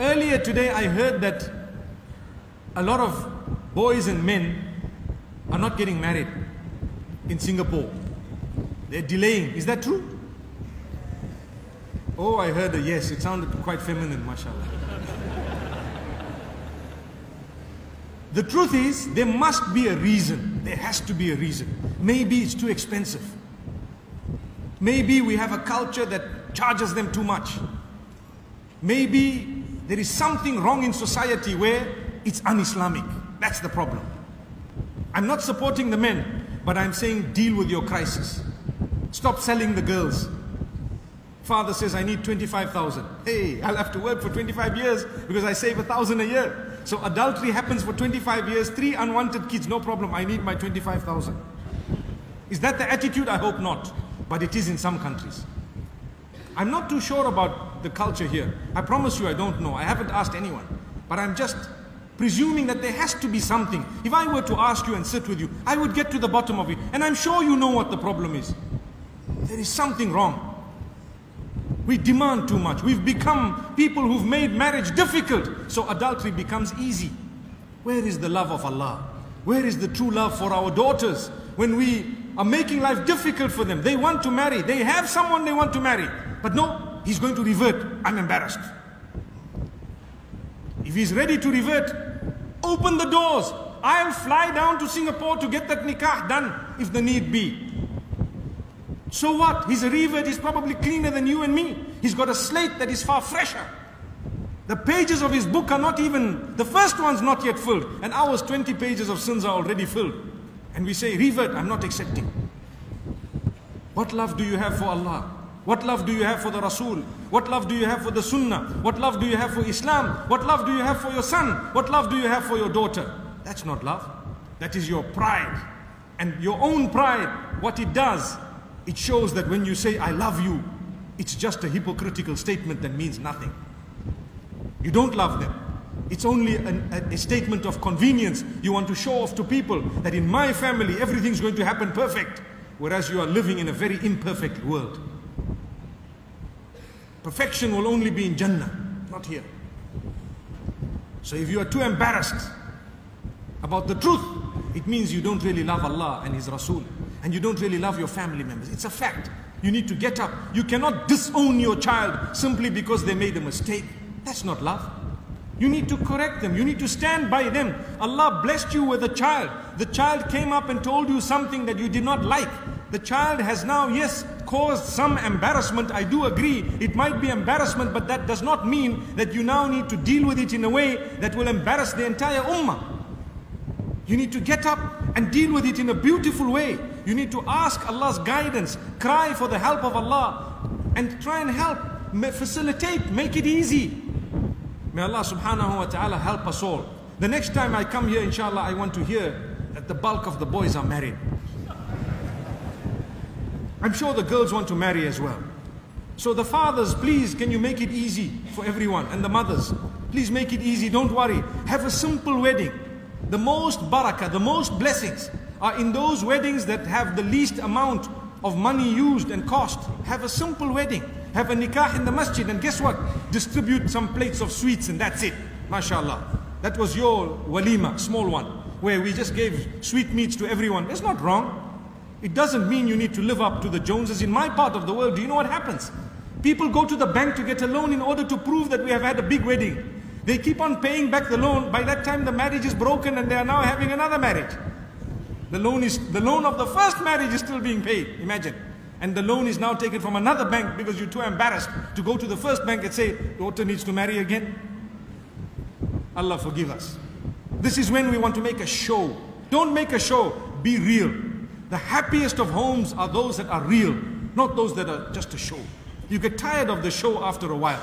Earlier today I heard that a lot of boys and men are not getting married in Singapore. They're delaying. Is that true? Oh, I heard a yes. It sounded quite feminine, mashallah. The truth is, there must be a reason. There has to be a reason. Maybe it's too expensive. Maybe we have a culture that charges them too much. Maybe there is something wrong in society where it's un-Islamic. That's the problem. I'm not supporting the men, but I'm saying deal with your crisis. Stop selling the girls. Father says, I need 25,000. Hey, I'll have to work for 25 years because I save 1,000 a year. So adultery happens for 25 years, 3 unwanted kids, no problem. I need my 25,000. Is that the attitude? I hope not. But it is in some countries. I'm not too sure about the culture here. I promise you I don't know. I haven't asked anyone. But I'm just presuming that there has to be something. If I were to ask you and sit with you, I would get to the bottom of it. And I'm sure you know what the problem is. There is something wrong. We demand too much. We've become people who've made marriage difficult. So adultery becomes easy. Where is the love of Allah? Where is the true love for our daughters? When we are making life difficult for them, they want to marry. They have someone they want to marry. But no, he's going to revert. I'm embarrassed. If he's ready to revert, open the doors. I'll fly down to Singapore to get that nikah done if the need be. So what? He's a revert, he's probably cleaner than you and me. He's got a slate that is far fresher. The pages of his book are not even, the first one's not yet filled. And ours 20 pages of sins are already filled. And we say, revert, I'm not accepting. What love do you have for Allah? What love do you have for the Rasul? What love do you have for the Sunnah? What love do you have for Islam? What love do you have for your son? What love do you have for your daughter? That's not love. That is your pride. And your own pride, what it does, it shows that when you say, I love you, it's just a hypocritical statement that means nothing. You don't love them. It's only a statement of convenience. You want to show off to people that in my family, everything's going to happen perfect. Whereas you are living in a very imperfect world. Perfection will only be in Jannah, not here. So if you are too embarrassed about the truth, it means you don't really love Allah and His Rasul. And you don't really love your family members. It's a fact. You need to get up. You cannot disown your child simply because they made a mistake. That's not love. You need to correct them. You need to stand by them. Allah blessed you with a child. The child came up and told you something that you did not like. The child has now, yes, caused some embarrassment. I do agree. It might be embarrassment, but that does not mean that you now need to deal with it in a way that will embarrass the entire ummah. You need to get up and deal with it in a beautiful way. You need to ask Allah's guidance, cry for the help of Allah, and try and help, facilitate, make it easy. May Allah subhanahu wa ta'ala help us all. The next time I come here, inshallah, I want to hear that the bulk of the boys are married. I'm sure the girls want to marry as well. So the fathers, please, can you make it easy for everyone? And the mothers, please make it easy, don't worry. Have a simple wedding. The most barakah, the most blessings are in those weddings that have the least amount of money used and cost. Have a simple wedding. Have a nikah in the masjid, and guess what? Distribute some plates of sweets and that's it. MashaAllah. That was your walima, small one, where we just gave sweetmeats to everyone. It's not wrong. It doesn't mean you need to live up to the Joneses. In my part of the world, do you know what happens? People go to the bank to get a loan in order to prove that we have had a big wedding. They keep on paying back the loan. By that time the marriage is broken and they are now having another marriage. The loan of the first marriage is still being paid. Imagine. And the loan is now taken from another bank because you're too embarrassed to go to the first bank and say, daughter needs to marry again. Allah forgive us. This is when we want to make a show. Don't make a show. Be real. The happiest of homes are those that are real, not those that are just a show. You get tired of the show after a while.